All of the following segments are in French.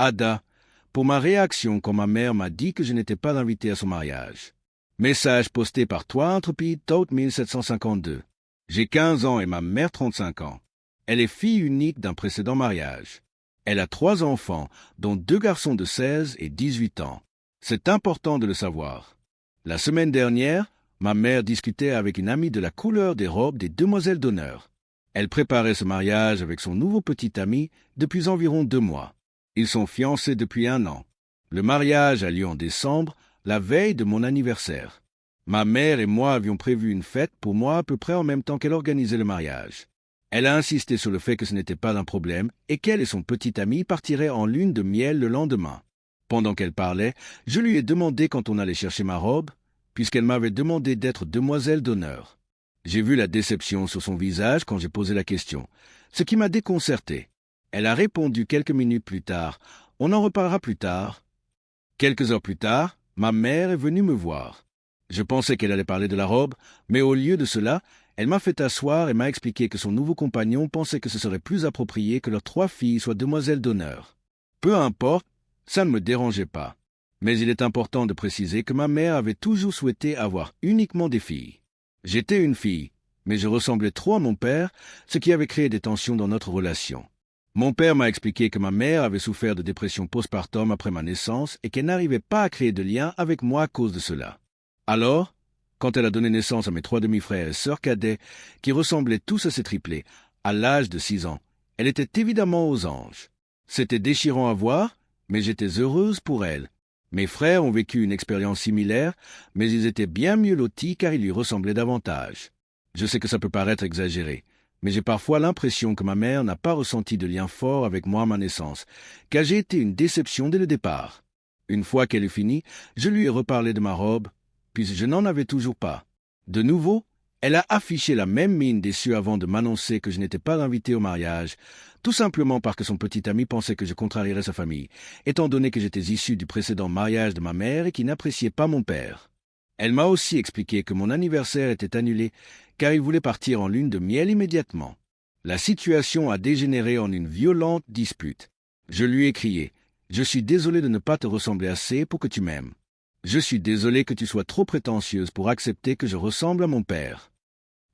Ada, pour ma réaction quand ma mère m'a dit que je n'étais pas invité à son mariage. Message posté par toi, Intrepide, Taute 1752. J'ai 15 ans et ma mère 35 ans. Elle est fille unique d'un précédent mariage. Elle a 3 enfants, dont 2 garçons de 16 et 18 ans. C'est important de le savoir. La semaine dernière, ma mère discutait avec une amie de la couleur des robes des demoiselles d'honneur. Elle préparait ce mariage avec son nouveau petit ami depuis environ 2 mois. Ils sont fiancés depuis 1 an. Le mariage a lieu en décembre, la veille de mon anniversaire. Ma mère et moi avions prévu une fête pour moi à peu près en même temps qu'elle organisait le mariage. Elle a insisté sur le fait que ce n'était pas un problème et qu'elle et son petit ami partiraient en lune de miel le lendemain. Pendant qu'elle parlait, je lui ai demandé quand on allait chercher ma robe, puisqu'elle m'avait demandé d'être demoiselle d'honneur. J'ai vu la déception sur son visage quand j'ai posé la question, ce qui m'a déconcerté. Elle a répondu quelques minutes plus tard, « On en reparlera plus tard. » Quelques heures plus tard, ma mère est venue me voir. Je pensais qu'elle allait parler de la robe, mais au lieu de cela, elle m'a fait asseoir et m'a expliqué que son nouveau compagnon pensait que ce serait plus approprié que leurs 3 filles soient demoiselles d'honneur. Peu importe, ça ne me dérangeait pas. Mais il est important de préciser que ma mère avait toujours souhaité avoir uniquement des filles. J'étais une fille, mais je ressemblais trop à mon père, ce qui avait créé des tensions dans notre relation. Mon père m'a expliqué que ma mère avait souffert de dépression postpartum après ma naissance et qu'elle n'arrivait pas à créer de lien avec moi à cause de cela. Alors, quand elle a donné naissance à mes 3 demi-frères et sœurs cadets, qui ressemblaient tous à ses triplés, à l'âge de 6 ans, elle était évidemment aux anges. C'était déchirant à voir, mais j'étais heureuse pour elle. Mes frères ont vécu une expérience similaire, mais ils étaient bien mieux lotis car ils lui ressemblaient davantage. Je sais que ça peut paraître exagéré, mais j'ai parfois l'impression que ma mère n'a pas ressenti de lien fort avec moi à ma naissance, car j'ai été une déception dès le départ. Une fois qu'elle eut fini, je lui ai reparlé de ma robe, puis je n'en avais toujours pas. De nouveau, elle a affiché la même mine déçue avant de m'annoncer que je n'étais pas invité au mariage, tout simplement parce que son petit ami pensait que je contrarierais sa famille, étant donné que j'étais issu du précédent mariage de ma mère et qu'il n'appréciait pas mon père. Elle m'a aussi expliqué que mon anniversaire était annulé car il voulait partir en lune de miel immédiatement. La situation a dégénéré en une violente dispute. Je lui ai crié « Je suis désolé de ne pas te ressembler assez pour que tu m'aimes. Je suis désolé que tu sois trop prétentieuse pour accepter que je ressemble à mon père. »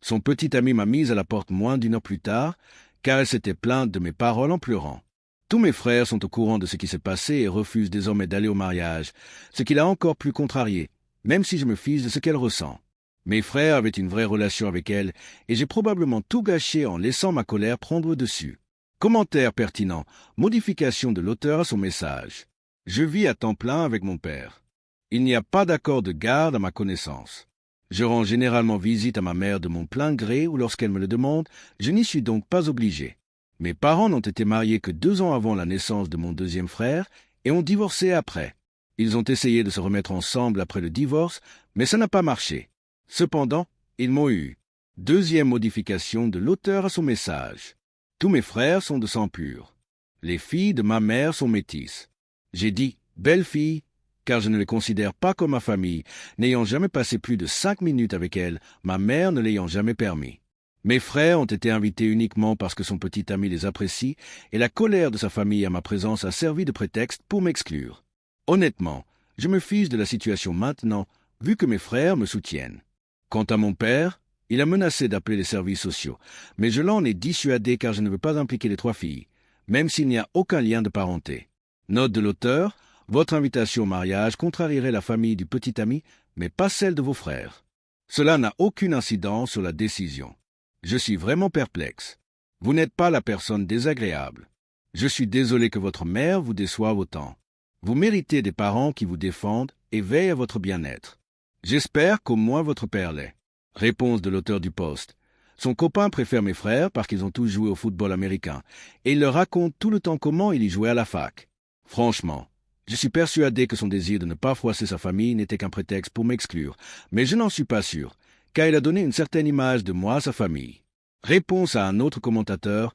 Son petit ami m'a mise à la porte moins d'1 heure plus tard, car elle s'était plainte de mes paroles en pleurant. Tous mes frères sont au courant de ce qui s'est passé et refusent désormais d'aller au mariage, ce qui l'a encore plus contrariée, même si je me fiche de ce qu'elle ressent. Mes frères avaient une vraie relation avec elle, et j'ai probablement tout gâché en laissant ma colère prendre dessus. Commentaire pertinent, modification de l'auteur à son message. Je vis à temps plein avec mon père. Il n'y a pas d'accord de garde à ma connaissance. Je rends généralement visite à ma mère de mon plein gré ou lorsqu'elle me le demande, je n'y suis donc pas obligé. Mes parents n'ont été mariés que 2 ans avant la naissance de mon 2e frère et ont divorcé après. Ils ont essayé de se remettre ensemble après le divorce, mais ça n'a pas marché. Cependant, ils m'ont eu. 2e modification de l'auteur à son message. Tous mes frères sont de sang pur. Les filles de ma mère sont métisses. J'ai dit « belle fille » car je ne les considère pas comme ma famille, n'ayant jamais passé plus de 5 minutes avec elles, ma mère ne l'ayant jamais permis. Mes frères ont été invités uniquement parce que son petit ami les apprécie, et la colère de sa famille à ma présence a servi de prétexte pour m'exclure. Honnêtement, je me fiche de la situation maintenant, vu que mes frères me soutiennent. Quant à mon père, il a menacé d'appeler les services sociaux, mais je l'en ai dissuadé car je ne veux pas impliquer les 3 filles, même s'il n'y a aucun lien de parenté. Note de l'auteur, votre invitation au mariage contrarierait la famille du petit ami, mais pas celle de vos frères. Cela n'a aucune incidence sur la décision. Je suis vraiment perplexe. Vous n'êtes pas la personne désagréable. Je suis désolé que votre mère vous déçoive autant. Vous méritez des parents qui vous défendent et veillent à votre bien-être. J'espère qu'au moins votre père l'est. Réponse de l'auteur du post. Son copain préfère mes frères parce qu'ils ont tous joué au football américain, et il leur raconte tout le temps comment il y jouait à la fac. Franchement, je suis persuadé que son désir de ne pas froisser sa famille n'était qu'un prétexte pour m'exclure, mais je n'en suis pas sûr, car il a donné une certaine image de moi à sa famille. Réponse à un autre commentateur,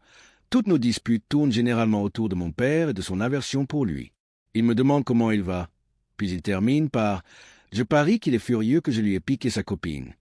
toutes nos disputes tournent généralement autour de mon père et de son aversion pour lui. Il me demande comment il va, puis il termine par « Je parie qu'il est furieux que je lui ai piqué sa copine ».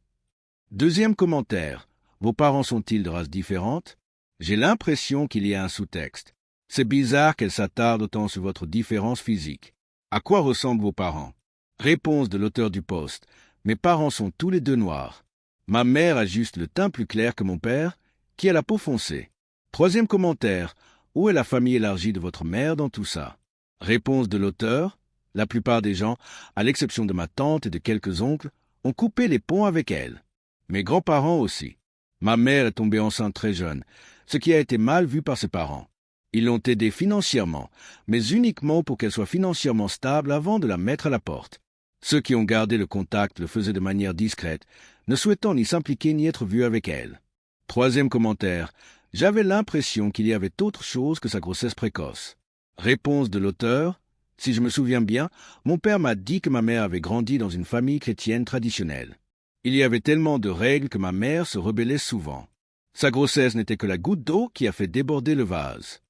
2e commentaire, vos parents sont-ils de races différentes? J'ai l'impression qu'il y a un sous-texte. C'est bizarre qu'elle s'attarde autant sur votre différence physique. À quoi ressemblent vos parents? Réponse de l'auteur du post. Mes parents sont tous les deux noirs. Ma mère a juste le teint plus clair que mon père, qui a la peau foncée. Troisième commentaire. Où est la famille élargie de votre mère dans tout ça? Réponse de l'auteur. La plupart des gens, à l'exception de ma tante et de quelques oncles, ont coupé les ponts avec elle. Mes grands-parents aussi. Ma mère est tombée enceinte très jeune, ce qui a été mal vu par ses parents. Ils l'ont aidée financièrement, mais uniquement pour qu'elle soit financièrement stable avant de la mettre à la porte. Ceux qui ont gardé le contact le faisaient de manière discrète, ne souhaitant ni s'impliquer ni être vus avec elle. Troisième commentaire. J'avais l'impression qu'il y avait autre chose que sa grossesse précoce. Réponse de l'auteur. Si je me souviens bien, mon père m'a dit que ma mère avait grandi dans une famille chrétienne traditionnelle. Il y avait tellement de règles que ma mère se rebellait souvent. Sa grossesse n'était que la goutte d'eau qui a fait déborder le vase.